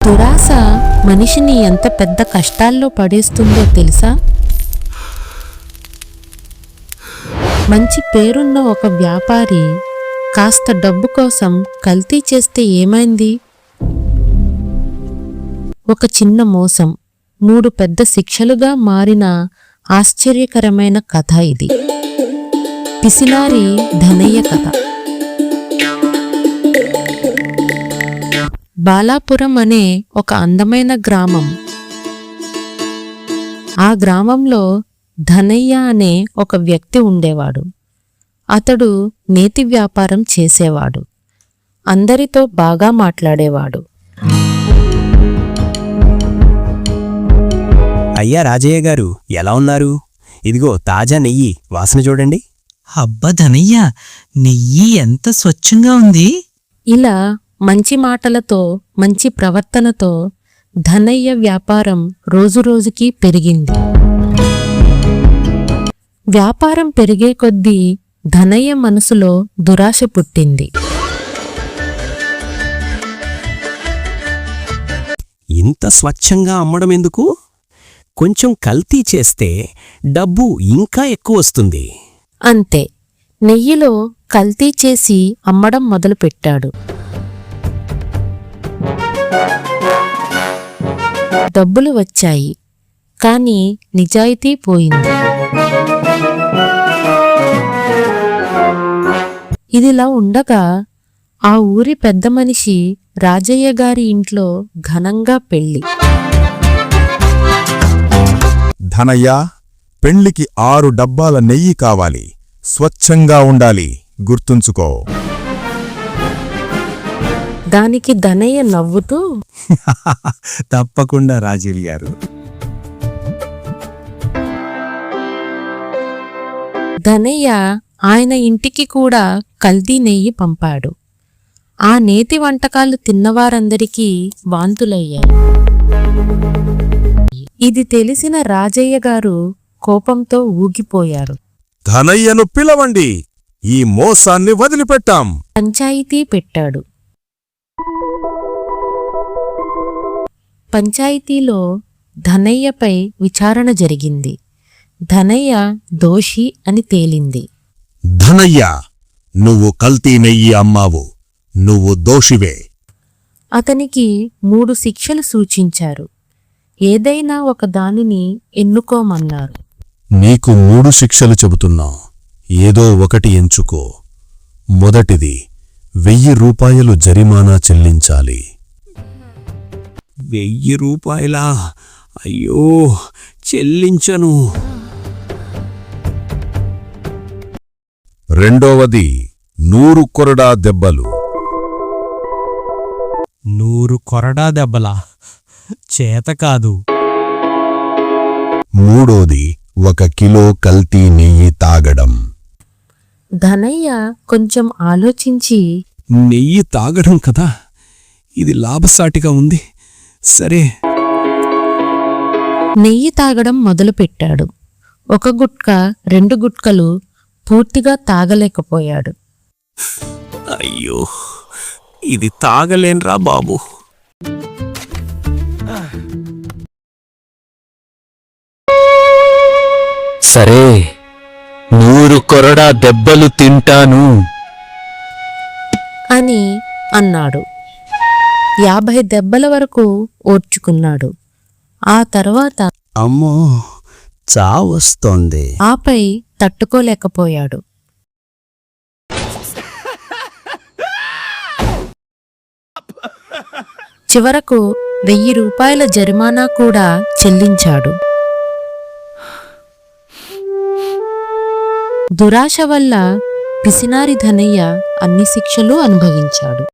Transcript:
దురాశ మనిషిని ఎంత పెద్ద కష్టాల్లో పడేస్తుందో తెలుసా? మంచి పేరున్న ఒక వ్యాపారి కాస్త డబ్బు కోసం కల్తీ చేస్తే ఏమైంది? ఒక చిన్న మోసం 3 పెద్ద శిక్షలుగా మారిన ఆశ్చర్యకరమైన కథ ఇది. పిసినారి ధనయ్య కథ. బాలాపురం అనే ఒక అందమైన గ్రామం. ఆ గ్రామంలో ధనయ్య అనే ఒక వ్యక్తి ఉండేవాడు. అతడు నేతి వ్యాపారం చేసేవాడు. అందరితో బాగా మాట్లాడేవాడు. అయ్యా రాజయ్య గారు, ఎలా ఉన్నారు? ఇదిగో తాజా నెయ్యి, వాసన చూడండి. అబ్బా ధనయ్య, నెయ్యి ఎంత స్వచ్ఛంగా ఉంది. ఇలా మంచి మాటలతో మంచి ప్రవర్తనతో ధనయ్య వ్యాపారం రోజురోజుకి పెరిగింది. వ్యాపారం పెరిగే కొద్దీ ధనయ్య మనసులో దురాశ పుట్టింది. ఇంత స్వచ్ఛంగా అమ్మడం ఎందుకు? కొంచెం కల్తీ చేస్తే డబ్బు ఇంకా ఎక్కువ వస్తుంది. అంతే, నెయ్యిలో కల్తీ చేసి అమ్మడం మొదలుపెట్టాడు. డబ్బులు వచ్చాయి, కానీ నిజాయితీ పోయింది. ఇదిలా ఉండగా ఆ ఊరి పెద్ద మనిషి రాజయ్య గారి ఇంట్లో ఘనంగా పెళ్లి. ధనయ్య, పెళ్లికి 6 డబ్బాల నెయ్యి కావాలి. స్వచ్ఛంగా ఉండాలి, గుర్తుంచుకో. దానికి ధనయ్య నవ్వుతూ, తప్పకుండా రాజీవ్ గారు. ధనయ్య ఆయన ఇంటికి కూడా కల్తీ నెయ్యి పంపాడు. ఆ నేతి వంటకాలు తిన్నవారందరికీ వాంతులయ్యాయి. ఇది తెలిసిన రాజయ్య గారు కోపంతో ఊగిపోయారు. ధనయ్యను పిలవండి, ఈ మోసాన్ని వదిలిపెట్టాం. పంచాయితీ పెట్టాడు. పంచాయితీలో ధనయ్యపై విచారణ జరిగింది. ధనయ్య దోషి అని తేలింది. ధనయ్య, నువ్వు కల్తీ నెయ్యి అమ్మావు. నువ్వు దోషివే. అతనికి 3 శిక్షలు సూచించారు. ఏదైనా ఒక దానిని ఎన్నుకోమన్నారు. నీకు 3 శిక్షలు చెబుతున్నా, ఏదో ఒకటి ఎంచుకో. మొదటిది, 1000 రూపాయలు జరిమానా చెల్లించాలి. 1000 రూపాయలా? అయ్యో, చెల్లించను. రెండోవది, 100 కొరడా దెబ్బలు. 100 కొరడా దెబ్బలా? చేత కాదు. మూడోది, 1 కిలో కల్తీ నెయ్యి తాగడం. ధనయ్య కొంచెం ఆలోచించి, నెయ్యి తాగడం కదా, ఇది లాభసాటిగా ఉంది. సరే. నెయ్యి తాగడం మొదలుపెట్టాడు. 1 గుట్క 2 గుట్కలు పూర్తిగా తాగలేకపోయాడు. అయ్యో, ఇది తాగలేన్రా బాబు. సరే, 100 కొరడా దెబ్బలు తింటాను అని అన్నాడు. 50 దెబ్బల వరకు ఓర్చుకున్నాడు. ఆ తర్వాత అమ్మో, చావొస్తోంది. ఆపై తట్టుకోలేకపోయాడు. చివరకు 1000 రూపాయల జరిమానా కూడా చెల్లించాడు. దురాశ వల్ల పిసినారి ధనయ్య అన్ని శిక్షలు అనుభవించాడు.